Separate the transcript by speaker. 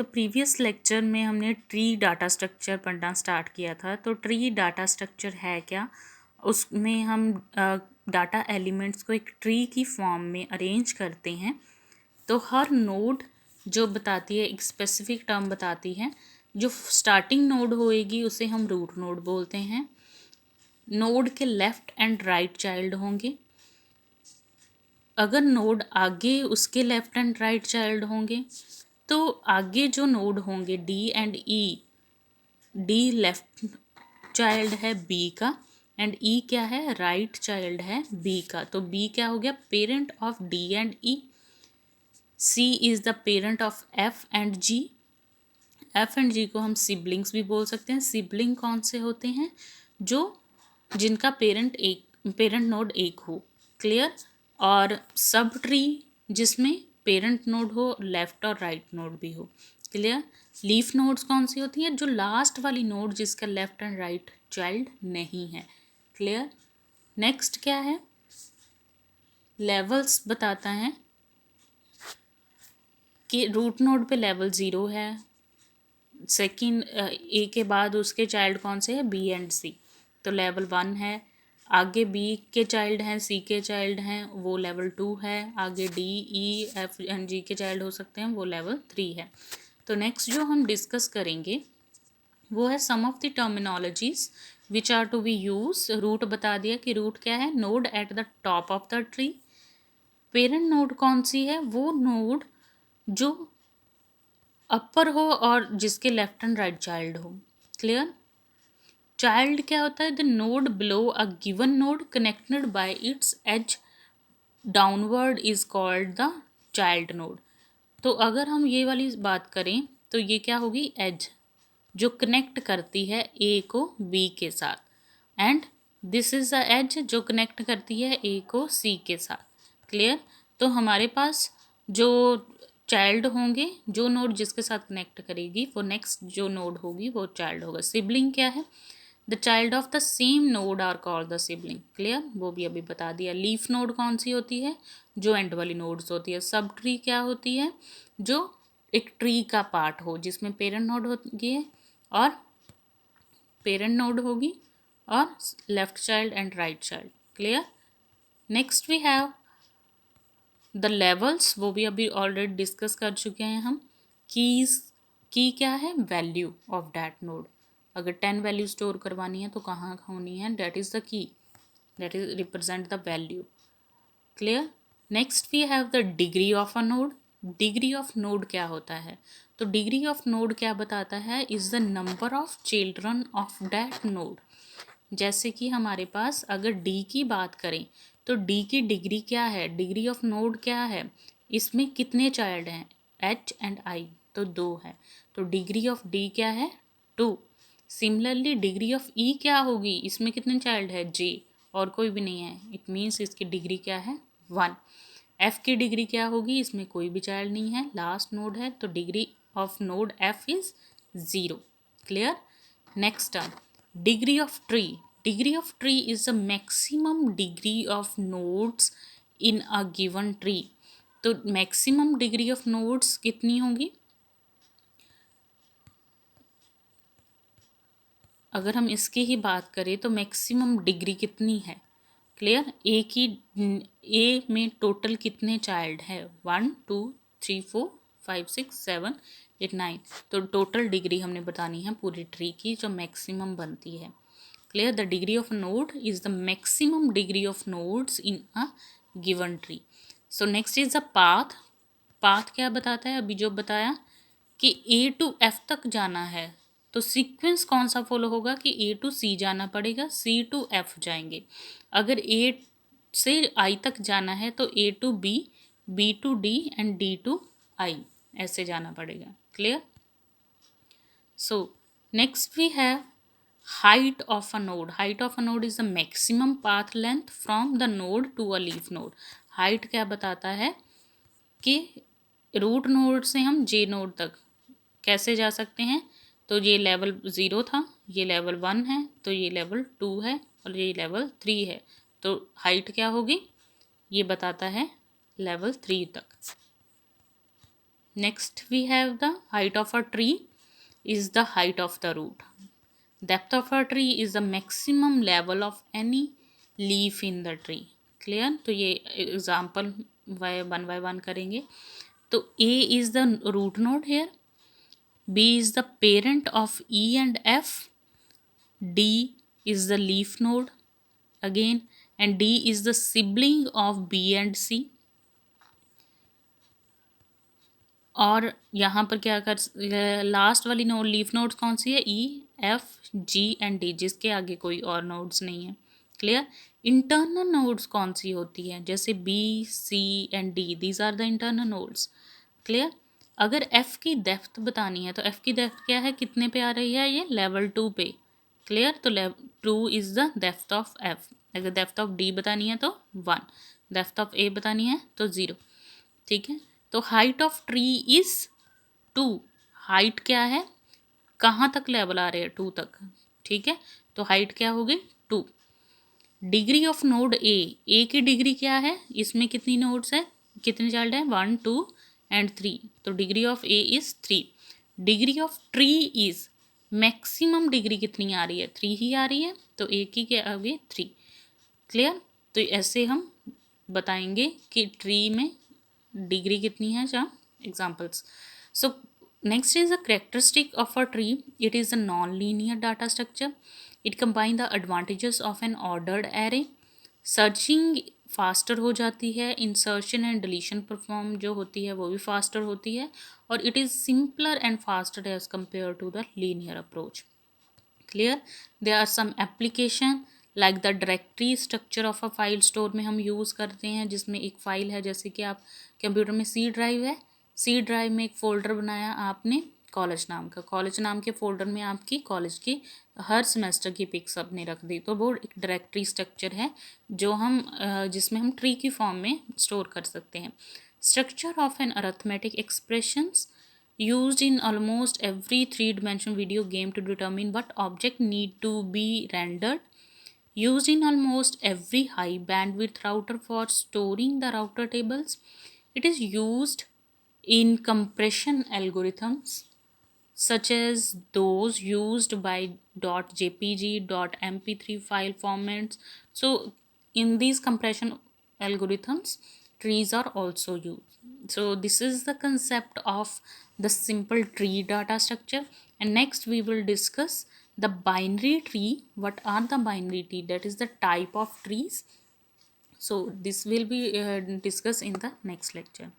Speaker 1: तो previous lecture में हमने ट्री डाटा स्ट्रक्चर पढ़ना स्टार्ट किया था। तो ट्री डाटा स्ट्रक्चर है क्या, उसमें हम डाटा एलिमेंट्स को एक ट्री की फॉर्म में अरेंज करते हैं। तो हर नोड जो बताती है, एक स्पेसिफिक टर्म बताती है। जो स्टार्टिंग नोड होएगी उसे हम रूट नोड बोलते हैं। नोड के लेफ़्ट एंड राइट चाइल्ड होंगे। अगर नोड आगे उसके लेफ़्ट एंड राइट चाइल्ड होंगे तो आगे जो नोड होंगे D and E, D left child है बी का एंड ई क्या है, राइट चाइल्ड है बी का। तो बी क्या हो गया, parent of D and E. C is the parent of F and G. F and G को हम सिबलिंग्स भी बोल सकते हैं। सिबलिंग कौन से होते हैं, जो जिनका पेरेंट नोड एक हो। क्लियर। और सब ट्री जिसमें पेरेंट नोड हो, लेफ्ट और राइट नोड भी हो। क्लियर। लीफ नोड्स कौन सी होती हैं, जो लास्ट वाली नोड जिसका लेफ्ट एंड राइट चाइल्ड नहीं है। क्लियर। नेक्स्ट क्या है, लेवल्स बताता है कि रूट नोड पे लेवल 0 है। सेकंड ए के बाद उसके चाइल्ड कौन से हैं, बी एंड सी, तो लेवल 1 है। आगे बी के चाइल्ड हैं, सी के चाइल्ड हैं, वो लेवल 2 है। आगे डी ई एफ एंड जी के चाइल्ड हो सकते हैं, वो लेवल 3 है। तो नेक्स्ट जो हम डिस्कस करेंगे वो है some of the terminologies which are to be use. Root बता दिया कि रूट क्या है, node at the top of the tree. Parent node कौन सी है, वो नोड जो अपर हो और जिसके लेफ्ट एंड राइट चाइल्ड हो। क्लियर। चाइल्ड क्या होता है, the node below a given node connected by its edge downward is called the child node. तो अगर हम ये वाली बात करें तो ये क्या होगी, एज जो कनेक्ट करती है ए को बी के साथ, and this is the edge जो कनेक्ट करती है ए को सी के साथ। क्लियर। तो हमारे पास जो चाइल्ड होंगे, जो नोड जिसके साथ कनेक्ट करेगी वो नेक्स्ट जो नोड होगी वो चाइल्ड होगा। सिबलिंग क्या है, the child of the same node are called the sibling. Clear, वो भी अभी बता दिया। लीफ नोड कौन सी होती है, जो एंड वाली नोड्स होती है। सब ट्री क्या होती है, जो एक ट्री का पार्ट हो जिसमें पेरेंट नोड होगी और left child and right child. Clear. Next we have the levels, वो भी अभी ऑलरेडी डिस्कस कर चुके हैं हम। कीज, की क्या है, वैल्यू ऑफ दैट नोड। अगर 10 वैल्यू स्टोर करवानी है तो कहाँ होनी है, that is the key, that is represent the value. Clear. Next we have the degree of a node. Degree of node क्या होता है, तो डिग्री ऑफ नोड क्या बताता है, is the number of children of that node. जैसे कि हमारे पास अगर डी की बात करें तो डी की डिग्री क्या है, डिग्री ऑफ नोड क्या है, इसमें कितने चाइल्ड हैं, एच एंड आई, तो 2 है। तो डिग्री ऑफ डी क्या है, 2। सिमिलरली डिग्री ऑफ ई क्या होगी, इसमें कितने चाइल्ड है, जे, और कोई भी नहीं है, इट मीन्स इसकी डिग्री क्या है, 1। एफ की डिग्री क्या होगी, इसमें कोई भी चाइल्ड नहीं है, लास्ट नोड है, तो degree of node F is 0। Clear. Next term, degree of tree. Degree of tree is the maximum degree of nodes in a given tree. तो मैक्सिमम डिग्री ऑफ नोड्स कितनी होगी, अगर हम इसकी ही बात करें तो मैक्सिमम डिग्री कितनी है। क्लियर। ए में टोटल कितने चाइल्ड है, 1 2 3 4 5 6 7 8 9। तो टोटल डिग्री हमने बतानी है पूरी ट्री की, जो मैक्सिमम बनती है। Clear. The degree of node is the maximum degree of nodes in a given tree. So next is the path. Path क्या बताता है, अभी जो बताया कि ए टू एफ तक जाना है, तो सीक्वेंस कौन सा फॉलो होगा कि ए टू सी जाना पड़ेगा, सी टू एफ जाएंगे। अगर ए से आई तक जाना है तो A to B, B to D and D to I, ऐसे जाना पड़ेगा। Clear. So next we have height of a node. Height of a node is the maximum path length from the node to a leaf node. height क्या बताता है कि root node से हम जे node तक कैसे जा सकते हैं। तो ये लेवल 0 था, ये लेवल 1 है, तो ये लेवल 2 है और ये लेवल 3 है। तो हाइट क्या होगी, ये बताता है लेवल 3 तक। Next we have the height of a tree is the height of the root. Depth of a tree is the maximum level of any leaf in the tree. Clear? तो ये example one by one करेंगे. तो A is the root node here, B is the parent of E and F, D is the leaf node again, and D is the sibling of B and C. और यहाँ पर क्या कर last वाली node leaf nodes कौन सी है? E F G and D, जिसके आगे कोई और नोड्स नहीं है. क्लियर? इंटरनल नोड्स कौन सी होती है? जैसे B C and D, these are the internal nodes. Clear? अगर एफ की डेप्थ बतानी है तो एफ की डेप्थ क्या है? कितने पे आ रही है? ये लेवल 2 पे. क्लियर? तो level 2 is the depth of F. अगर डेप्थ ऑफ डी बतानी है तो 1, डेप्थ ऑफ ए बतानी है तो 0. ठीक है. तो height of tree is 2. Height क्या है? कहाँ तक लेवल आ रहे हैं? 2 तक. ठीक है. तो हाइट क्या होगी? 2. डिग्री ऑफ नोड ए की डिग्री क्या है? इसमें कितनी नोड्स है? कितने चाइल्ड है? 1 2 एंड 3. तो degree of A is 3. Degree of tree is, maximum degree कितनी आ रही है? 3 ही आ रही है. तो ए की क्या आ गई? 3. क्लियर? तो ऐसे हम बताएंगे कि ट्री में डिग्री कितनी है. जहाँ examples. So next is a characteristic of a tree. It is a non linear data structure. It combine the advantages of N ordered array. Searching faster हो जाती है, इंसर्शन एंड डिलीशन परफॉर्म जो होती है वो भी फास्टर होती है, और it is simpler and faster as compare to the linear approach. Clear? There are some application like the directory structure of a file store में हम यूज़ करते हैं, जिसमें एक फ़ाइल है, जैसे कि आप कंप्यूटर में सी ड्राइव है, सी ड्राइव में एक फ़ोल्डर बनाया आपने कॉलेज नाम का. कॉलेज नाम के फ़ोल्डर में आपकी कॉलेज की हर सेमेस्टर की पिक्स आपने रख दी. तो वो एक डायरेक्टरी स्ट्रक्चर है जो हम जिसमें हम ट्री की फॉर्म में स्टोर कर सकते हैं. Structure of an arithmetic expressions used in almost every three-dimensional video game to determine what object need to be rendered. Used in almost every high bandwidth router for storing the router tables. It is used in compression algorithms such as those used by .jpg, .mp3 file formats. So in these compression algorithms, trees are also used. So this is the concept of the simple tree data structure. And next we will discuss the binary tree. What are the binary tree? That is the type of trees. So this will be discussed in the next lecture.